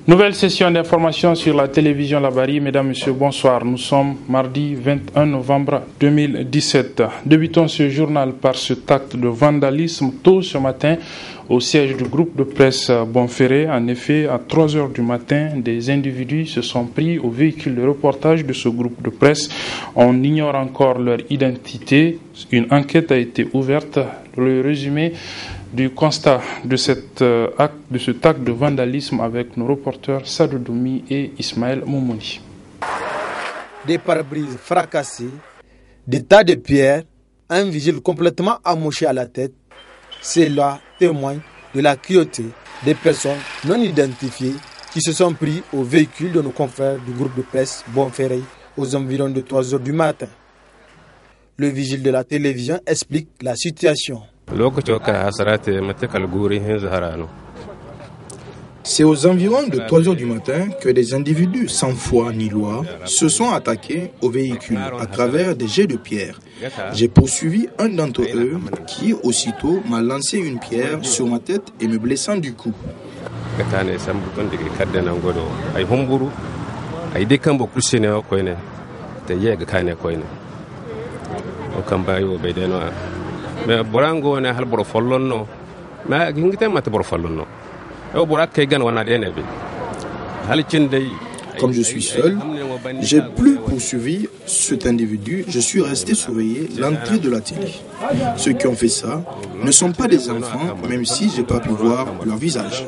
Nouvelle session d'information sur la télévision Labari. Mesdames, Messieurs, bonsoir. Nous sommes mardi 21 novembre 2017. Débutons ce journal par cet acte de vandalisme tôt ce matin au siège du groupe de presse Bonferré. En effet, à 3 heures du matin, des individus se sont pris au véhicule de reportage de ce groupe de presse. On ignore encore leur identité. Une enquête a été ouverte. Le résumé du constat de cet acte de vandalisme avec nos reporters Sadou Doumi et Ismaël Moumouni. Des pare-brises fracassés, des tas de pierres, un vigile complètement amoché à la tête, cela témoigne de la cruauté des personnes non identifiées qui se sont pris au véhicule de nos confrères du groupe de presse Bonferré aux environs de 3 heures du matin. Le vigile de la télévision explique la situation. C'est aux environs de 3 heures du matin que des individus sans foi ni loi se sont attaqués au véhicule à travers des jets de pierre. J'ai poursuivi un d'entre eux qui aussitôt m'a lancé une pierre sur ma tête et me blessant du cou. Comme je suis seul, j'ai plus poursuivi cet individu, je suis resté surveiller l'entrée de la télé. Ceux qui ont fait ça ne sont pas des enfants, même si j'ai pas pu voir leur visage.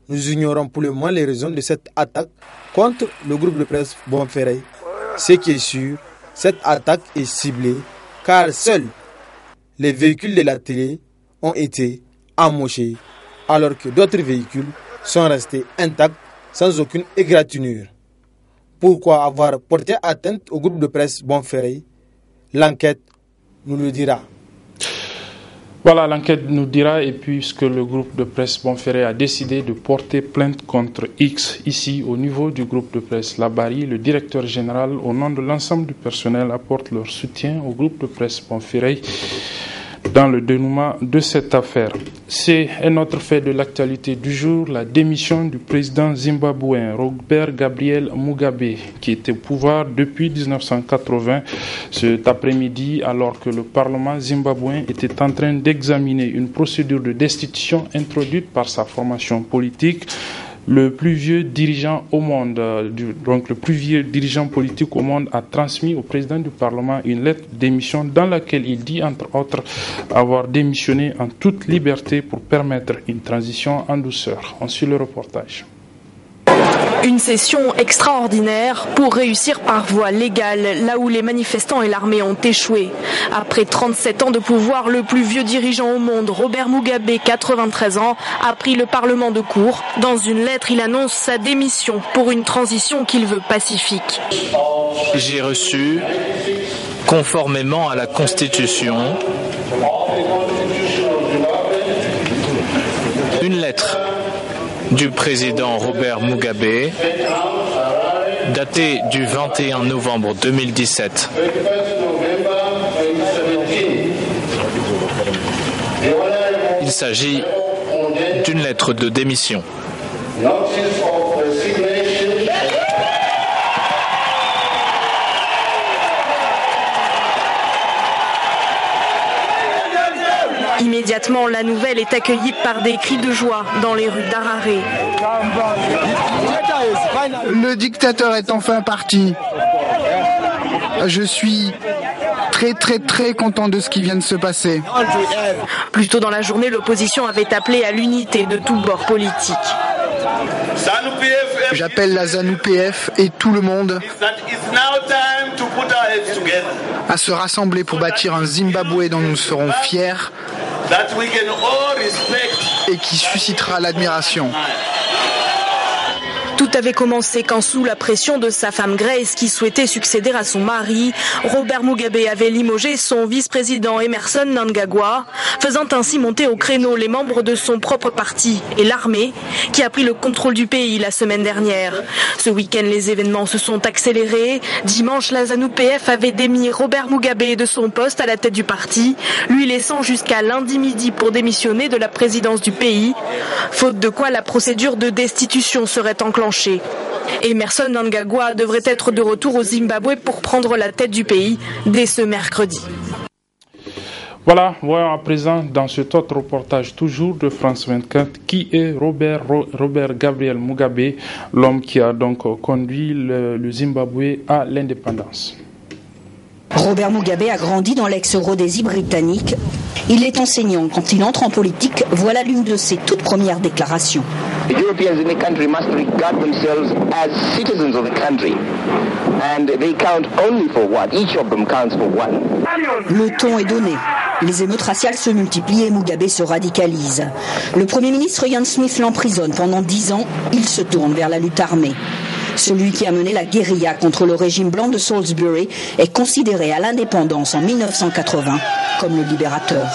Nous ignorons pour le moment les raisons de cette attaque contre le groupe de presse Bonferré. Ce qui est sûr, cette attaque est ciblée car seuls les véhicules de la télé ont été amochés alors que d'autres véhicules sont restés intacts sans aucune égratignure. Pourquoi avoir porté atteinte au groupe de presse Bonferré? L'enquête nous le dira. Voilà, l'enquête nous dira, et puisque le groupe de presse Bonferré a décidé de porter plainte contre X ici au niveau du groupe de presse Labari, le directeur général au nom de l'ensemble du personnel apporte leur soutien au groupe de presse Bonferré dans le dénouement de cette affaire. C'est un autre fait de l'actualité du jour, la démission du président zimbabwéen Robert Gabriel Mugabe, qui était au pouvoir depuis 1980. Cet après-midi, alors que le Parlement zimbabwéen était en train d'examiner une procédure de destitution introduite par sa formation politique, le plus vieux dirigeant au monde, le plus vieux dirigeant politique au monde a transmis au président du Parlement une lettre de démission dans laquelle il dit, entre autres, avoir démissionné en toute liberté pour permettre une transition en douceur. On suit le reportage. Une session extraordinaire pour réussir par voie légale, là où les manifestants et l'armée ont échoué. Après 37 ans de pouvoir, le plus vieux dirigeant au monde, Robert Mugabe, 93 ans, a pris le Parlement de court. Dans une lettre, il annonce sa démission pour une transition qu'il veut pacifique. J'ai reçu, conformément à la Constitution, une lettre du président Robert Mugabe, daté du 21 novembre 2017. Il s'agit d'une lettre de démission. Immédiatement, la nouvelle est accueillie par des cris de joie dans les rues d'Harare. Le dictateur est enfin parti. Je suis très content de ce qui vient de se passer. Plus tôt dans la journée, l'opposition avait appelé à l'unité de tous bords politiques. J'appelle la ZANU-PF et tout le monde à se rassembler pour bâtir un Zimbabwe dont nous serons fiers et qui suscitera l'admiration. Tout avait commencé quand, sous la pression de sa femme Grace, qui souhaitait succéder à son mari, Robert Mugabe avait limogé son vice-président Emmerson Mnangagwa. faisant ainsi monter au créneau les membres de son propre parti et l'armée qui a pris le contrôle du pays la semaine dernière. Ce week-end, les événements se sont accélérés. Dimanche, la ZANU-PF avait démis Robert Mugabe de son poste à la tête du parti, lui laissant jusqu'à lundi midi pour démissionner de la présidence du pays, faute de quoi la procédure de destitution serait enclenchée. Emerson Mnangagwa devrait être de retour au Zimbabwe pour prendre la tête du pays dès ce mercredi. Voilà, voyons à présent dans cet autre reportage toujours de France 24 qui est Robert Gabriel Mugabe, l'homme qui a donc conduit le Zimbabwe à l'indépendance. Robert Mugabe a grandi dans l'ex-Rhodésie britannique. Il est enseignant. Quand il entre en politique, voilà l'une de ses toutes premières déclarations. The Europeans in the country must regard themselves as citizens of the country, and they count only for one. Each of them counts for one. Le ton est donné. Les émeutes raciales se multiplient et Mugabe se radicalise. Le Premier ministre Ian Smith l'emprisonne pendant 10 ans. Il se tourne vers la lutte armée. Celui qui a mené la guérilla contre le régime blanc de Salisbury est considéré à l'indépendance en 1980 comme le libérateur.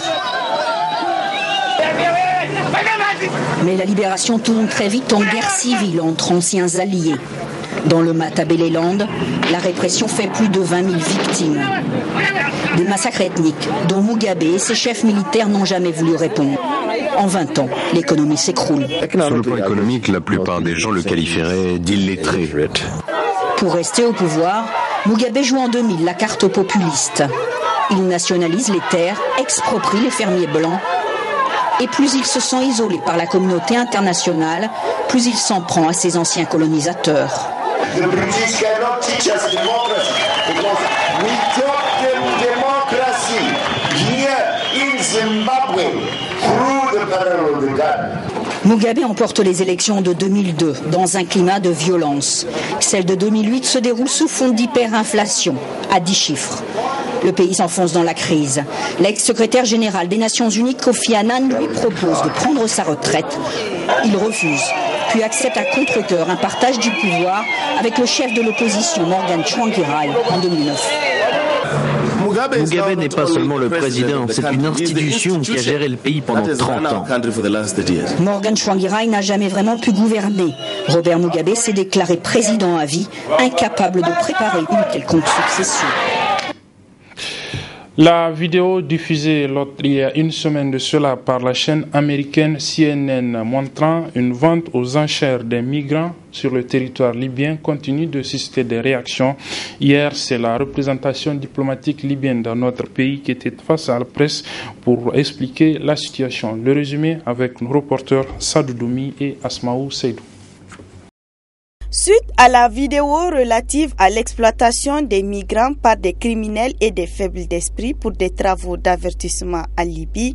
Mais la libération tourne très vite en guerre civile entre anciens alliés. Dans le Matabeleland, la répression fait plus de 20 000 victimes. Des massacres ethniques dont Mugabe et ses chefs militaires n'ont jamais voulu répondre. En 20 ans, l'économie s'écroule. Sur le plan économique, la plupart des gens le qualifieraient d'illettré. Pour rester au pouvoir, Mugabe joue en 2000 la carte populiste. Il nationalise les terres, exproprie les fermiers blancs. Et plus il se sent isolé par la communauté internationale, plus il s'en prend à ses anciens colonisateurs. The British cannot teach us democracy because we taught them democracy here in Zimbabwe through the barrel of the gun. Mugabe emporte les élections de 2002 dans un climat de violence. Celle de 2008 se déroule sous fond d'hyperinflation, à 10 chiffres. Le pays s'enfonce dans la crise. L'ex-secrétaire général des Nations Unies, Kofi Annan, lui propose de prendre sa retraite. Il refuse, puis accepte à contre-cœur un partage du pouvoir avec le chef de l'opposition, Morgan Tsvangirai, en 2009. Mugabe n'est pas seulement le président, c'est une institution qui a géré le pays pendant 30 ans. Morgan Tsvangirai n'a jamais vraiment pu gouverner. Robert Mugabe s'est déclaré président à vie, incapable de préparer une quelconque succession. La vidéo diffusée il y a une semaine de cela par la chaîne américaine CNN montrant une vente aux enchères des migrants sur le territoire libyen continue de susciter des réactions. Hier, c'est la représentation diplomatique libyenne dans notre pays qui était face à la presse pour expliquer la situation. Le résumé avec nos reporters Sadou Doumi et Asmaou Seydou. Suite à la vidéo relative à l'exploitation des migrants par des criminels et des faibles d'esprit pour des travaux d'avertissement en Libye,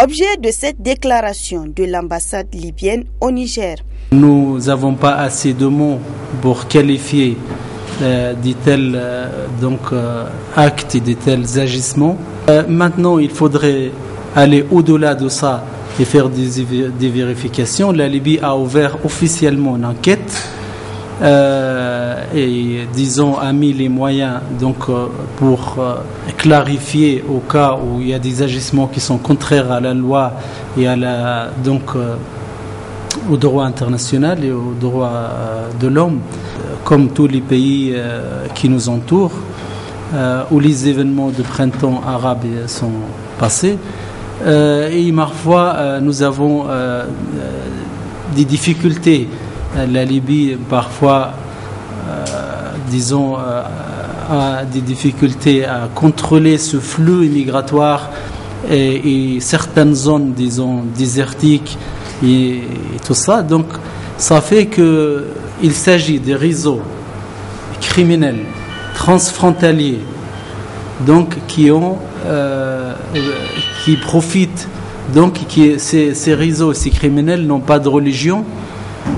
objet de cette déclaration de l'ambassade libyenne au Niger. Nous n'avons pas assez de mots pour qualifier de tels actes et de tels agissements. Maintenant, il faudrait aller au-delà de ça et faire des vérifications. La Libye a ouvert officiellement une enquête. Et disons a mis les moyens pour clarifier au cas où il y a des agissements qui sont contraires à la loi et à au droit international et au droit de l'homme, comme tous les pays qui nous entourent, où les événements de printemps arabe sont passés. Et parfois nous avons des difficultés. La Libye, parfois, a des difficultés à contrôler ce flux migratoire et certaines zones, désertiques et tout ça. Donc, ça fait qu'il s'agit des réseaux criminels transfrontaliers, qui profitent. Ces réseaux, ces criminels n'ont pas de religion,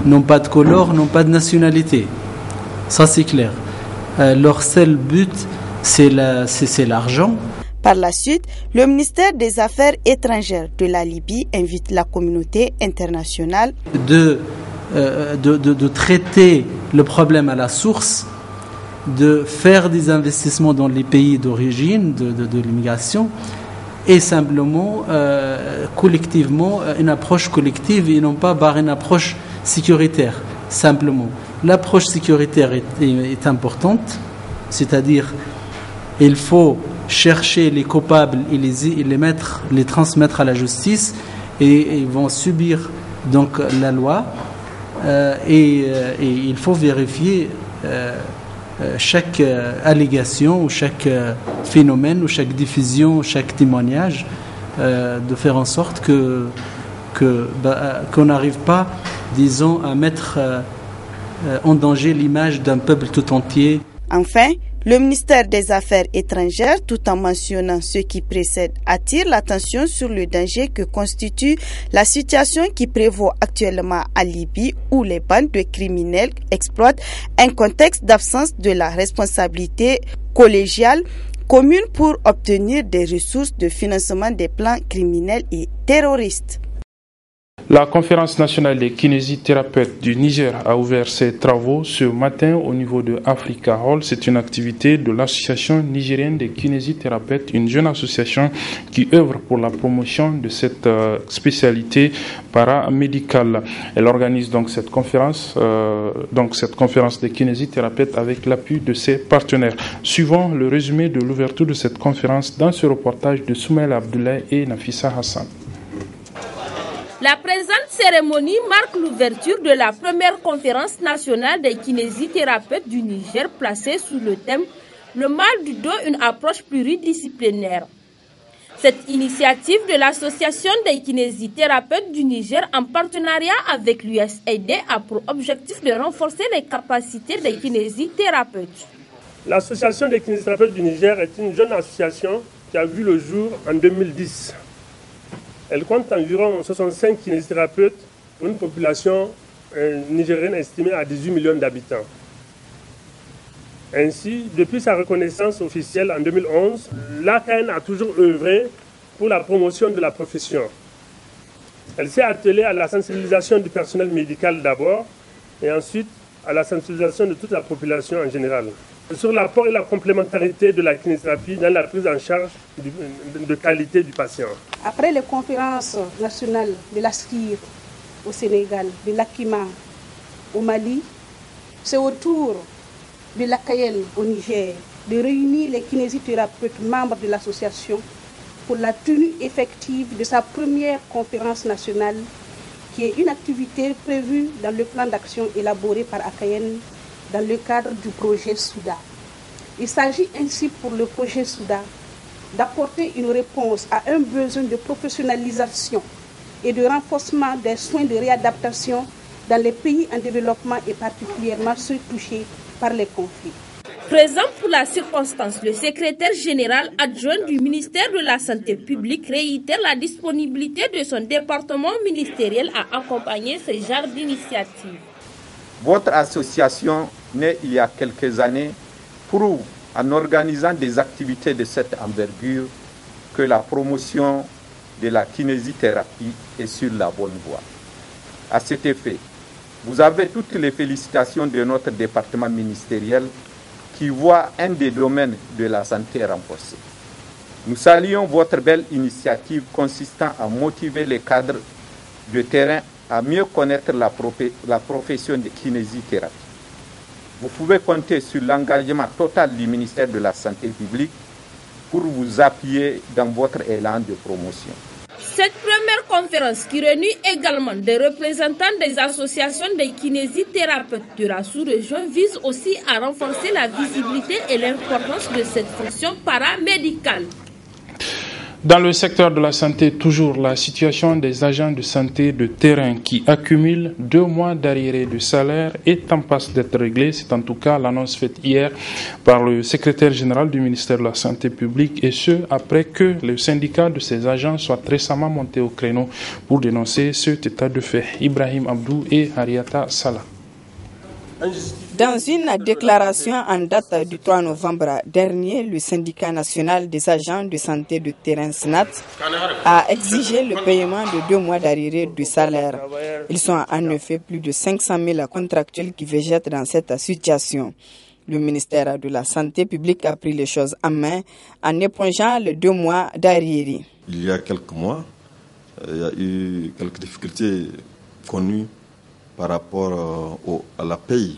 n'ont pas de couleur, n'ont pas de nationalité. Ça, c'est clair. Leur seul but, c'est l'argent. Par la suite, le ministère des Affaires étrangères de la Libye invite la communauté internationale de traiter le problème à la source, de faire des investissements dans les pays d'origine de l'immigration et simplement, collectivement, une approche collective et non pas par une approche sécuritaire, simplement. L'approche sécuritaire est importante, c'est-à-dire il faut chercher les coupables et les transmettre à la justice et ils vont subir donc la loi et il faut vérifier chaque allégation ou chaque phénomène ou chaque diffusion ou chaque témoignage de faire en sorte qu'on n'arrive pas, disons, à mettre en danger l'image d'un peuple tout entier. Enfin, le ministère des Affaires étrangères, tout en mentionnant ce qui précède, attire l'attention sur le danger que constitue la situation qui prévaut actuellement en Libye, où les bandes de criminels exploitent un contexte d'absence de la responsabilité collégiale commune pour obtenir des ressources de financement des plans criminels et terroristes. La conférence nationale des kinésithérapeutes du Niger a ouvert ses travaux ce matin au niveau de Africa Hall. C'est une activité de l'association nigérienne des kinésithérapeutes, une jeune association qui œuvre pour la promotion de cette spécialité paramédicale. Elle organise donc cette conférence des kinésithérapeutes avec l'appui de ses partenaires. Suivons le résumé de l'ouverture de cette conférence dans ce reportage de Soumaïla Abdoulaye et Nafissa Hassan. La présente cérémonie marque l'ouverture de la première conférence nationale des kinésithérapeutes du Niger placée sous le thème « Le mal du dos, une approche pluridisciplinaire ». Cette initiative de l'Association des kinésithérapeutes du Niger en partenariat avec l'USAID a pour objectif de renforcer les capacités des kinésithérapeutes. L'Association des kinésithérapeutes du Niger est une jeune association qui a vu le jour en 2010. Elle compte environ 65 kinésithérapeutes pour une population nigérienne estimée à 18 millions d'habitants. Ainsi, depuis sa reconnaissance officielle en 2011, l'AKN a toujours œuvré pour la promotion de la profession. Elle s'est attelée à la sensibilisation du personnel médical d'abord et ensuite à la sensibilisation de toute la population en général sur l'apport et la complémentarité de la kinésithérapie dans la prise en charge de qualité du patient. Après les conférences nationales de l'ASKIR au Sénégal, de l'AKIMA au Mali, c'est au tour de l'AKN au Niger de réunir les kinésithérapeutes membres de l'association pour la tenue effective de sa première conférence nationale, qui est une activité prévue dans le plan d'action élaboré par AKN dans le cadre du projet Souda. Il s'agit ainsi pour le projet Souda d'apporter une réponse à un besoin de professionnalisation et de renforcement des soins de réadaptation dans les pays en développement et particulièrement ceux touchés par les conflits. Présent pour la circonstance, le secrétaire général adjoint du ministère de la Santé publique réitère la disponibilité de son département ministériel à accompagner ce genre d'initiative. Votre association, née il y a quelques années, prouve en organisant des activités de cette envergure que la promotion de la kinésithérapie est sur la bonne voie. À cet effet, vous avez toutes les félicitations de notre département ministériel qui voit un des domaines de la santé renforcé. Nous saluons votre belle initiative consistant à motiver les cadres de terrain à mieux connaître la profession de kinésithérapie. Vous pouvez compter sur l'engagement total du ministère de la Santé publique pour vous appuyer dans votre élan de promotion. Cette première conférence, qui réunit également des représentants des associations des kinésithérapeutes de la sous-région, vise aussi à renforcer la visibilité et l'importance de cette fonction paramédicale. Dans le secteur de la santé, toujours la situation des agents de santé de terrain qui accumulent 2 mois d'arriérés de salaire est en passe d'être réglée. C'est en tout cas l'annonce faite hier par le secrétaire général du ministère de la Santé publique, et ce, après que le syndicat de ces agents soit récemment monté au créneau pour dénoncer cet état de fait. Ibrahim Abdou et Ariata Salah. Dans une déclaration en date du 3 novembre dernier, le syndicat national des agents de santé de terrain SNAT a exigé le paiement de 2 mois d'arriérés de salaire. Ils sont en effet plus de 500 000 contractuels qui végètent dans cette situation. Le ministère de la Santé publique a pris les choses en main en épongeant les 2 mois d'arriérés. Il y a quelques mois, il y a eu quelques difficultés connues par rapport à la paye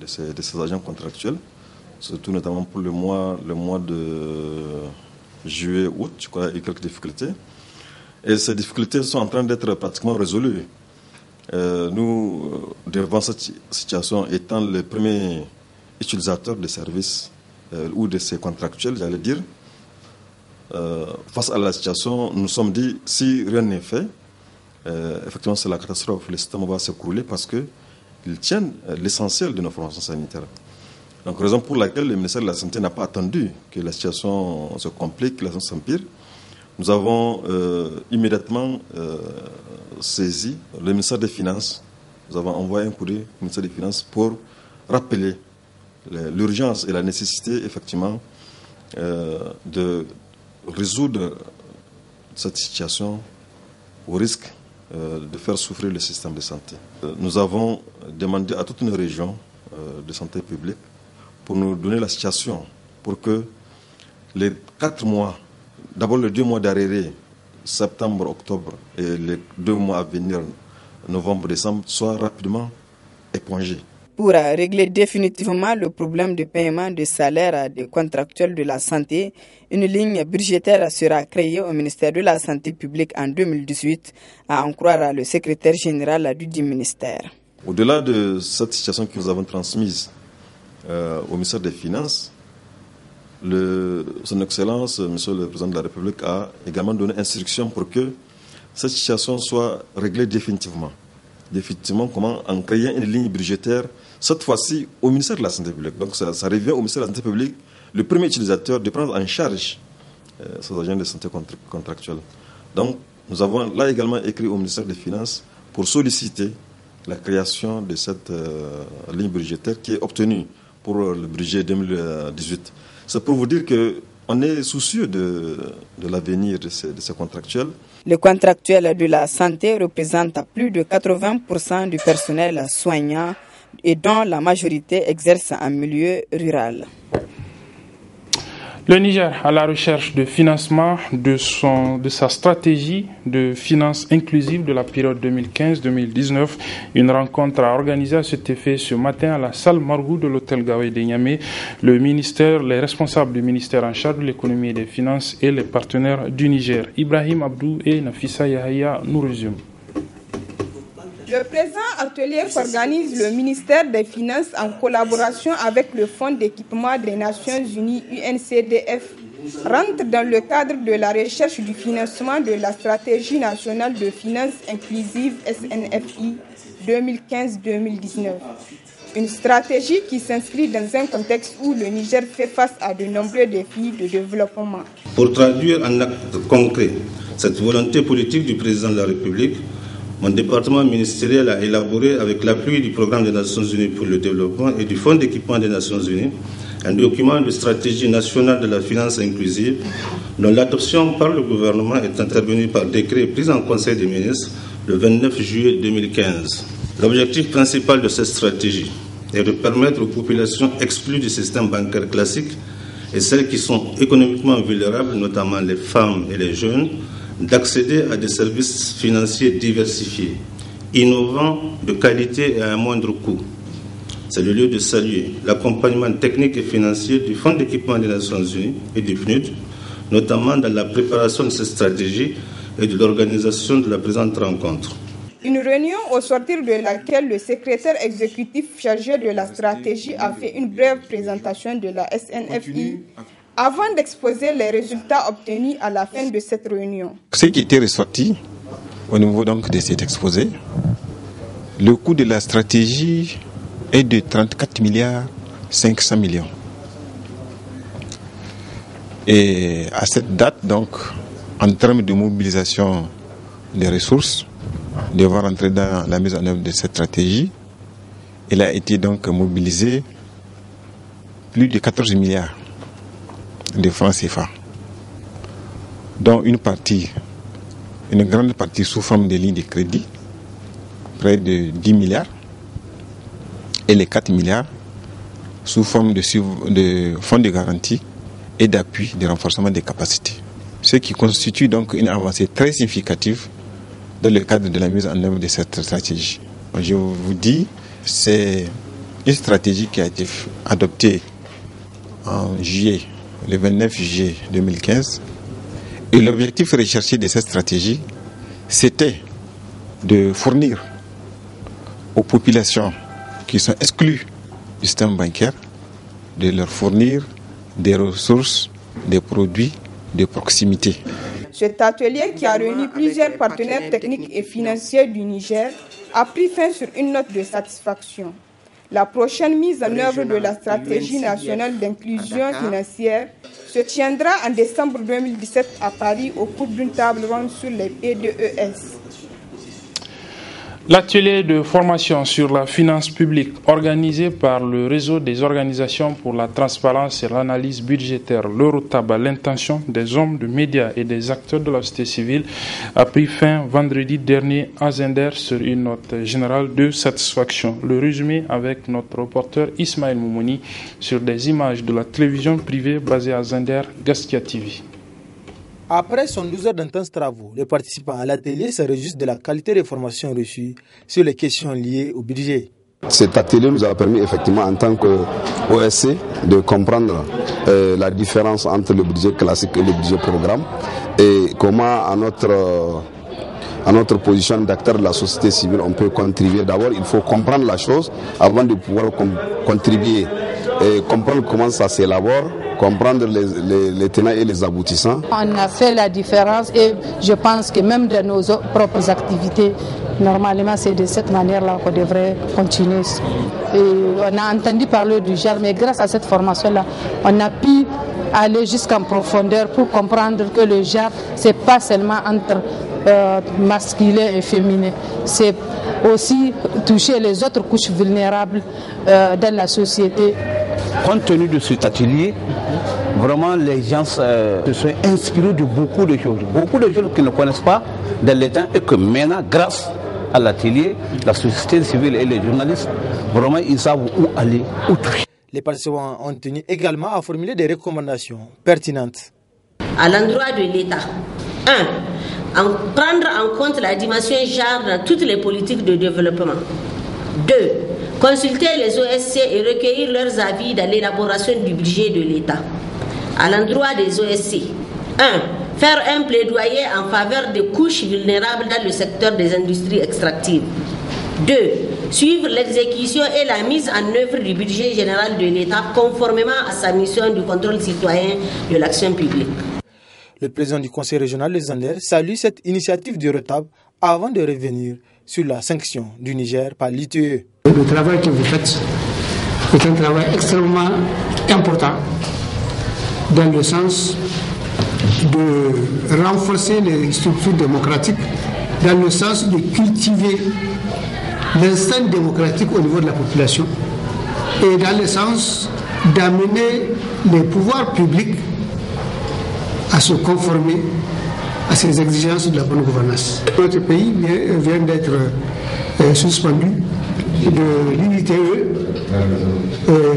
de ces agents contractuels, surtout notamment pour le mois de juillet, août, je crois, il y a eu quelques difficultés. Et ces difficultés sont en train d'être pratiquement résolues. Nous, devant cette situation, étant les premiers utilisateurs des services ou de ces contractuels, j'allais dire, face à la situation, nous nous sommes dit, si rien n'est fait, effectivement c'est la catastrophe, le système va s'écrouler parce qu'ils tiennent l'essentiel de nos formations sanitaires. Donc raison pour laquelle le ministère de la Santé n'a pas attendu que la situation se complique, que la situation s'empire. Nous avons immédiatement saisi le ministère des Finances. Nous avons envoyé un courrier au ministère des Finances pour rappeler l'urgence et la nécessité, effectivement, de résoudre cette situation au risque de faire souffrir le système de santé. Nous avons demandé à toute une région de santé publique pour nous donner la situation, pour que les 4 mois, d'abord les 2 mois d'arrêt, septembre, octobre, et les 2 mois à venir, novembre, décembre, soient rapidement épongés. Pour régler définitivement le problème de paiement de salaire des contractuels de la santé, une ligne budgétaire sera créée au ministère de la Santé publique en 2018, à en croire le secrétaire général du ministère. Au-delà de cette situation que nous avons transmise au ministère des Finances, Son Excellence, Monsieur le Président de la République, a également donné instruction pour que cette situation soit réglée définitivement. Définitivement, comment en créant une ligne budgétaire, cette fois-ci au ministère de la Santé publique. Donc ça revient au ministère de la Santé publique, le premier utilisateur, de prendre en charge ces agents de santé contractuels. Donc nous avons là également écrit au ministère des Finances pour solliciter la création de cette ligne budgétaire qui est obtenue pour le budget 2018. C'est pour vous dire qu'on est soucieux de l'avenir de ces contractuels. Les contractuels de la santé représentent plus de 80% du personnel soignant et dont la majorité exerce en milieu rural. Le Niger à la recherche de financement de sa stratégie de finances inclusive de la période 2015-2019. Une rencontre a organisé à cet effet ce matin à la salle Margou de l'hôtel Gawé de Niamey. Les responsables du ministère en charge de l'économie et des finances et les partenaires du Niger. Ibrahim Abdou et Nafissa Yahya nous résument. Le présent atelier qu'organise le ministère des Finances en collaboration avec le Fonds d'équipement des Nations Unies UNCDF rentre dans le cadre de la recherche du financement de la stratégie nationale de finances inclusive SNFI 2015-2019. Une stratégie qui s'inscrit dans un contexte où le Niger fait face à de nombreux défis de développement. Pour traduire en actes concrets cette volonté politique du président de la République, mon département ministériel a élaboré, avec l'appui du Programme des Nations Unies pour le développement et du Fonds d'équipement des Nations Unies, un document de stratégie nationale de la finance inclusive dont l'adoption par le gouvernement est intervenue par décret pris en Conseil des ministres le 29 juillet 2015. L'objectif principal de cette stratégie est de permettre aux populations exclues du système bancaire classique et celles qui sont économiquement vulnérables, notamment les femmes et les jeunes, d'accéder à des services financiers diversifiés, innovants, de qualité et à un moindre coût. C'est le lieu de saluer l'accompagnement technique et financier du Fonds d'équipement des Nations Unies et du PNUD, notamment dans la préparation de cette stratégie et de l'organisation de la présente rencontre. Une réunion au sortir de laquelle le secrétaire exécutif chargé de la stratégie a fait une brève présentation de la SNFI avant d'exposer les résultats obtenus à la fin de cette réunion. Ce qui était ressorti au niveau donc de cet exposé, le coût de la stratégie est de 34 milliards 500 millions. Et à cette date, donc, en termes de mobilisation des ressources, devant rentrer dans la mise en œuvre de cette stratégie, il a été donc mobilisé plus de 14 milliards de francs CFA, dont une grande partie sous forme de lignes de crédit, près de 10 milliards, et les 4 milliards sous forme de fonds de garantie et d'appui de renforcement des capacités. Ce qui constitue donc une avancée très significative dans le cadre de la mise en œuvre de cette stratégie. Je vous dis, c'est une stratégie qui a été adoptée en juillet, le 29 juillet 2015. Et l'objectif recherché de cette stratégie, c'était de fournir aux populations qui sont exclues du système bancaire, de leur fournir des ressources, des produits de proximité. Cet atelier, qui a réuni plusieurs partenaires techniques et financiers du Niger, a pris fin sur une note de satisfaction. La prochaine mise en œuvre de la stratégie nationale d'inclusion financière se tiendra en décembre 2017 à Paris au cours d'une table ronde sur les PDES. L'atelier de formation sur la finance publique organisé par le réseau des organisations pour la transparence et l'analyse budgétaire, l'Eurotab, à l'intention des hommes de médias et des acteurs de la société civile, a pris fin vendredi dernier à Zender sur une note générale de satisfaction. Le résumé avec notre reporter Ismaël Moumouni sur des images de la télévision privée basée à Zender, Gaskia TV. Après 12 heures d'intenses travaux, les participants à l'atelier se réjouissent de la qualité des formations reçues sur les questions liées au budget. Cet atelier nous a permis effectivement en tant qu'OSC de comprendre la différence entre le budget classique et le budget programme et comment à notre position d'acteur de la société civile on peut contribuer. D'abord il faut comprendre la chose avant de pouvoir contribuer et comprendre comment ça s'élabore, comprendre les tenants et les aboutissants. On a fait la différence et je pense que même dans nos propres activités, normalement c'est de cette manière-là qu'on devrait continuer. Et on a entendu parler du genre, mais grâce à cette formation-là, on a pu aller jusqu'en profondeur pour comprendre que le genre, c'est pas seulement entre masculin et féminin, c'est aussi toucher les autres couches vulnérables dans la société. Compte tenu de cet atelier, vraiment les gens se sont inspirés de beaucoup de choses qu'ils ne connaissent pas dans les temps et que maintenant, grâce à l'atelier, la société civile et les journalistes, vraiment ils savent où aller, où toucher. Les participants ont tenu également à formuler des recommandations pertinentes. À l'endroit de l'État, 1. Prendre en compte la dimension genre dans toutes les politiques de développement. 2. Consulter les OSC et recueillir leurs avis dans l'élaboration du budget de l'État. À l'endroit des OSC, 1. Faire un plaidoyer en faveur des couches vulnérables dans le secteur des industries extractives. 2. Suivre l'exécution et la mise en œuvre du budget général de l'État conformément à sa mission du contrôle citoyen de l'action publique. Le président du conseil régional de Zander salue cette initiative du RETAB avant de revenir sur la sanction du Niger par l'ITE. Le travail que vous faites est un travail extrêmement important dans le sens de renforcer les structures démocratiques, dans le sens de cultiver l'instinct démocratique au niveau de la population et dans le sens d'amener les pouvoirs publics à se conformer à ces exigences de la bonne gouvernance. Notre pays vient d'être suspendu de l'ITE,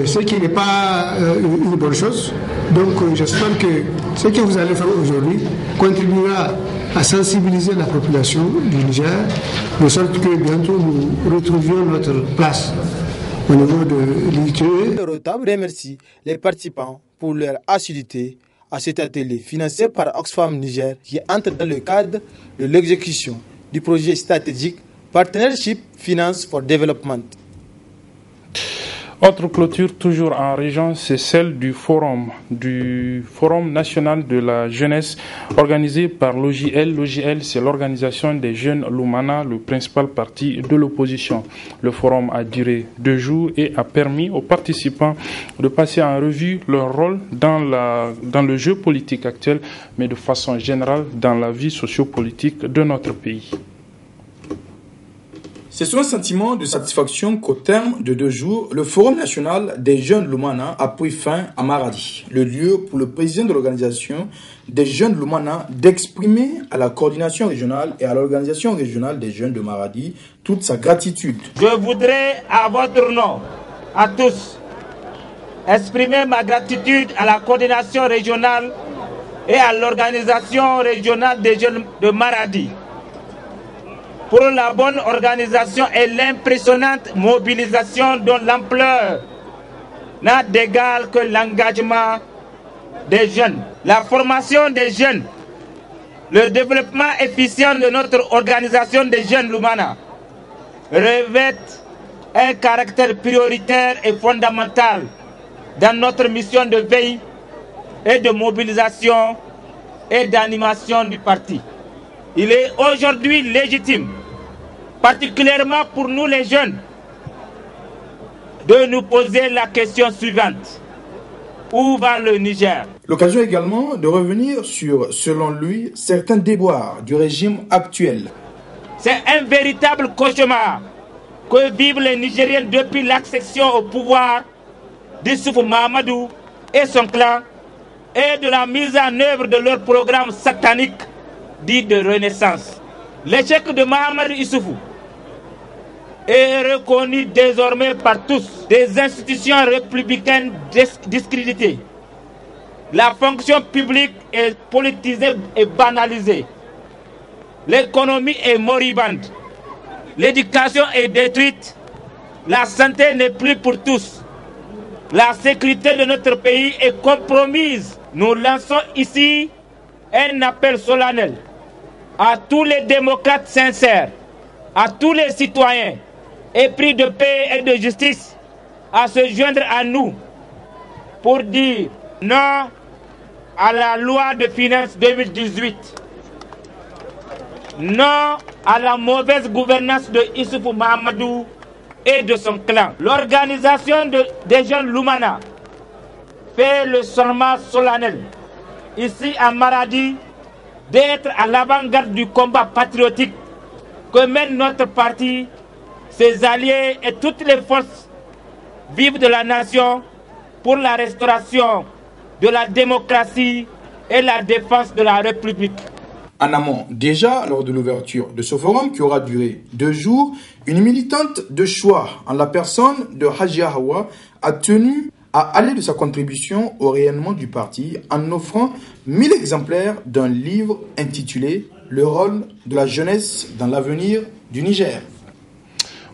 ce qui n'est pas une bonne chose. Donc j'espère que ce que vous allez faire aujourd'hui contribuera à sensibiliser la population du Niger, de sorte que bientôt nous retrouvions notre place au niveau de l'ITE. Le RETAB remercie les participants pour leur assiduité à cet atelier financé par Oxfam Niger qui entre dans le cadre de l'exécution du projet stratégique Partnership Finance for Development. Autre clôture toujours en région, c'est celle du Forum national de la jeunesse organisé par l'OJL. L'OJL, c'est l'organisation des jeunes Lumana, le principal parti de l'opposition. Le forum a duré 2 jours et a permis aux participants de passer en revue leur rôle dans le jeu politique actuel, mais de façon générale dans la vie sociopolitique de notre pays. C'est sur un sentiment de satisfaction qu'au terme de 2 jours, le Forum national des jeunes Lumana a pris fin à Maradi, le lieu pour le président de l'organisation des jeunes Lumana d'exprimer à la coordination régionale et à l'organisation régionale des jeunes de Maradi toute sa gratitude. Je voudrais à votre nom, à tous, exprimer ma gratitude à la coordination régionale et à l'organisation régionale des jeunes de Maradi pour la bonne organisation et l'impressionnante mobilisation dont l'ampleur n'a d'égal que l'engagement des jeunes, la formation des jeunes, le développement efficient de notre organisation des jeunes Lumana revêtent un caractère prioritaire et fondamental dans notre mission de veille et de mobilisation et d'animation du parti. Il est aujourd'hui légitime, particulièrement pour nous les jeunes, de nous poser la question suivante. Où va le Niger? L'occasion également de revenir sur, selon lui, certains déboires du régime actuel. C'est un véritable cauchemar que vivent les Nigériens depuis l'accession au pouvoir d'Issoufou Mahamadou et son clan et de la mise en œuvre de leur programme satanique dit de renaissance. L'échec de Mahamadou Issoufou est reconnu désormais par tous. Des institutions républicaines discréditées. La fonction publique est politisée et banalisée. L'économie est moribonde. L'éducation est détruite. La santé n'est plus pour tous. La sécurité de notre pays est compromise. Nous lançons ici un appel solennel à tous les démocrates sincères, à tous les citoyens épris de paix et de justice à se joindre à nous pour dire non à la loi de finances 2018, non à la mauvaise gouvernance de Issoufou Mahamadou et de son clan. L'organisation des jeunes Lumana fait le serment solennel ici à Maradi d'être à l'avant-garde du combat patriotique que mène notre parti, ses alliés et toutes les forces vives de la nation pour la restauration de la démocratie et la défense de la République. En amont, déjà lors de l'ouverture de ce forum qui aura duré 2 jours, une militante de choix en la personne de Hajia Hawa a tenu à aller de sa contribution au rayonnement du parti en offrant 1000 exemplaires d'un livre intitulé « Le rôle de la jeunesse dans l'avenir du Niger ».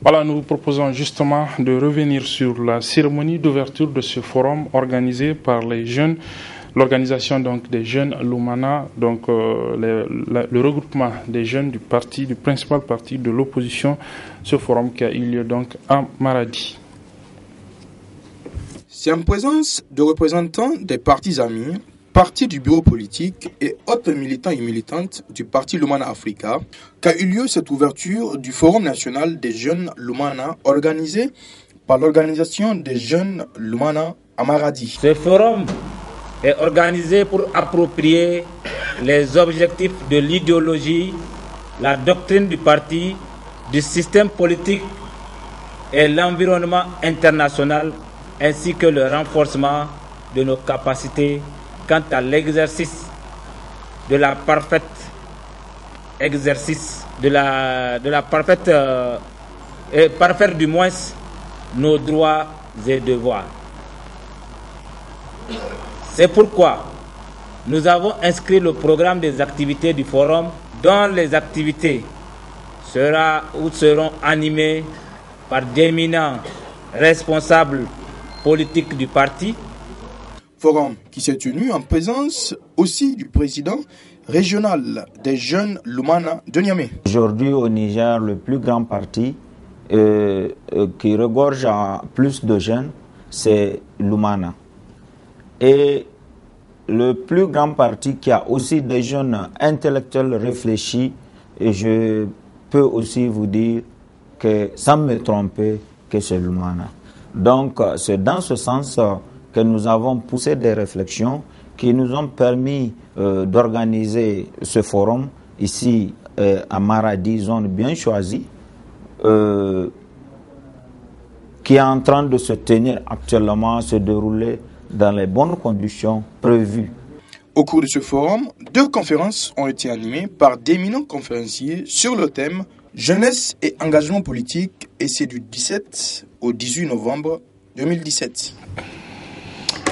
Voilà, nous vous proposons justement de revenir sur la cérémonie d'ouverture de ce forum organisé par les jeunes, l'organisation donc des jeunes Lumana, donc le regroupement des jeunes du parti, du principal parti de l'opposition, ce forum qui a eu lieu donc à Maradi. C'est en présence de représentants des partis amis, partis du bureau politique et autres militants et militantes du parti Lumana Africa qu'a eu lieu cette ouverture du Forum national des jeunes Lumana organisé par l'organisation des jeunes Lumana à Maradi. Ce forum est organisé pour approprier les objectifs de l'idéologie, la doctrine du parti, du système politique et l'environnement international, ainsi que le renforcement de nos capacités quant à l'exercice de la parfaite et parfaire du moins nos droits et devoirs. C'est pourquoi nous avons inscrit le programme des activités du forum, dont les activités seront animées par d'éminents responsables politiques du parti. Forum qui s'est tenu en présence aussi du président régional des jeunes Lumana de Niamey. Aujourd'hui au Niger, le plus grand parti qui regorge plus de jeunes, c'est Lumana. Et le plus grand parti qui a aussi des jeunes intellectuels réfléchis, et je peux aussi vous dire que, sans me tromper, que c'est Lumana. Donc c'est dans ce sens que nous avons poussé des réflexions qui nous ont permis d'organiser ce forum ici à Maradi, zone bien choisie, qui est en train de se tenir actuellement, se dérouler dans les bonnes conditions prévues. Au cours de ce forum, 2 conférences ont été animées par d'éminents conférenciers sur le thème « Jeunesse et engagement politique » et c'est du 17 au 18 novembre 2017.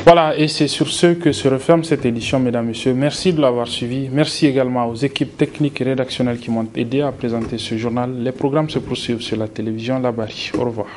Voilà, et c'est sur ce que se referme cette édition, mesdames, messieurs. Merci de l'avoir suivi. Merci également aux équipes techniques et rédactionnelles qui m'ont aidé à présenter ce journal. Les programmes se poursuivent sur la télévision Labari. Au revoir.